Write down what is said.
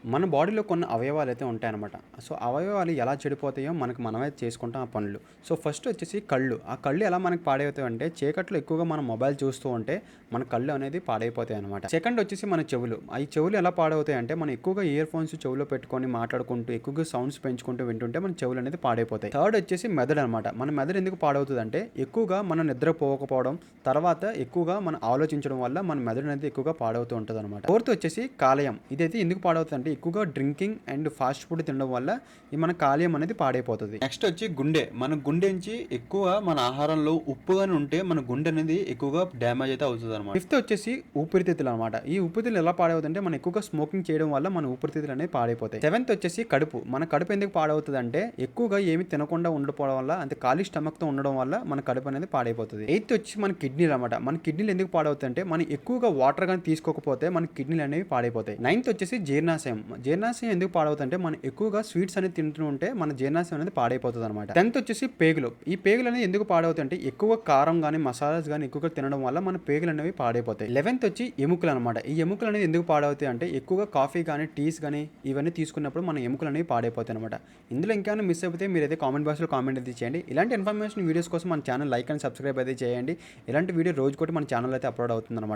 మన బాడీలో కొన్ని అవయవాలైతే ఉంటాయనమాట. సో, అవయవాలు ఎలా చెడిపోతాయో మనకు మనమే చేసుకుంటాం ఆ పనులు. సో, ఫస్ట్ వచ్చేసి కళ్ళు. ఆ కళ్ళు ఎలా మనకు పాడవుతాయంటే చీకట్లో ఎక్కువగా మనం మొబైల్ చూస్తూ ఉంటే మన కళ్ళు అనేది పాడైపోతాయనమాట. సెకండ్ వచ్చేసి మన చెవులు. ఈ చెవులు ఎలా పాడవుతాయంటే మనం ఎక్కువగా ఇయర్ ఫోన్స్ చెవులో పెట్టుకొని మాట్లాడుకుంటూ ఎక్కువగా సౌండ్స్ పెంచుకుంటూ వింటుంటే మన చెవులు అనేది పాడైపోతాయి. థర్డ్ వచ్చేసి మెదడు అనమాట. మన మెదడు ఎందుకు పాడవుతదంటే ఎక్కువగా మనం నిద్రపోకపోవడం, తర్వాత ఎక్కువగా మనం ఆలోచించడం వల్ల మన మెదడు అనేది ఎక్కువగా పాడవుతూ ఉంటదనమాట. ఫోర్త్ వచ్చేసి కాలేయం. ఇదైతే ఎందుకు పాడవుతదంటే ఎక్కువగా డ్రింకింగ్ అండ్ ఫాస్ట్ ఫుడ్ తినడం వల్ల ఈ మన కాలేయం అనేది పాడైపోతది. నెక్స్ట్ వచ్చి గుండె. మన గుండె నుంచి ఎక్కువ మన ఆహారంలో ఉప్పు గాని ఉంటే మన గుండె అనేది ఎక్కువగా డ్యామేజ్ అయితే అవుతదనమాట. ఫిఫ్త్ వచ్చేసి ఊపిరితిత్తులు అనమాట. ఈ ఊపిరితిత్తులు ఎలా పాడవుతుందంటే మనం ఎక్కువగా స్మోకింగ్ చేయడం వల్ల మన ఊపిరితిత్తులు అనేవి పాడైపోతాయి. సెవెంత్ వచ్చేసి కడుపు. మన కడుపు ఎందుకు పాడవుతదంటే ఎక్కువగా ఏమి తినకుండా ఉండిపోవడం వల్ల అంటే ఖాళీ స్టమక్‌తో ఉండడం వల్ల మన కడుపు అనేది పాడైపోతది. ఎయిత్ వచ్చి మన కిడ్నీలు అనమాట. మన కిడ్నీలు ఎందుకు పాడవుతాయంటే మనం ఎక్కువగా వాటర్ గాని తీసుకోకపోతే మన కిడ్నీలు అనేవి పాడైపోతాయి. నైన్త్ వచ్చేసి జీర్ణాశయం. జీర్ణాశయం ఎందుకు పాడవుతుందంటే మనం ఎక్కువగా స్వీట్స్ అనేది తింటూ ఉంటే మన జీర్ణాశయం అనేది పాడైపోతదనమాట. 10థ్ వచ్చేసి పేగులు. ఈ పేగులు అనేది ఎందుకు పాడవుతాయంటే ఎక్కువ కారం గాని, మసాలాస్ గాని ఎక్కువగా తినడం వల్ల మన పేగులు అనేవి పాడైపోతాయి. 11థ్ వచ్చి ఎముకలు అనమాట. ఈ ఎముకలు అనేది ఎందుకు పాడవుతాయి అంటే ఎక్కువగా కాఫీ గాని, టీస్ గాని ఇవన్నీ తీసుకున్నప్పుడు మన ఎముకలు అనేవి పాడైపోతాయి అనమాట. ఇందులో ఇంకేమైనా మిస్ అయిపోతే మీరైతే కామెంట్ బాక్స్‌లో కామెంట్ అయితే చేయండి. ఇలాంటి ఇన్ఫర్మేషన్ వీడియోస్ కోసం మన ఛానల్ లైక్ అండ్ సబ్స్క్రైబ్ అయితే చేయండి. ఇలాంటి వీడియో రోజుకోటి మన ఛానల్ అయితే అప్లోడ్ అవుతుందన్నమాట.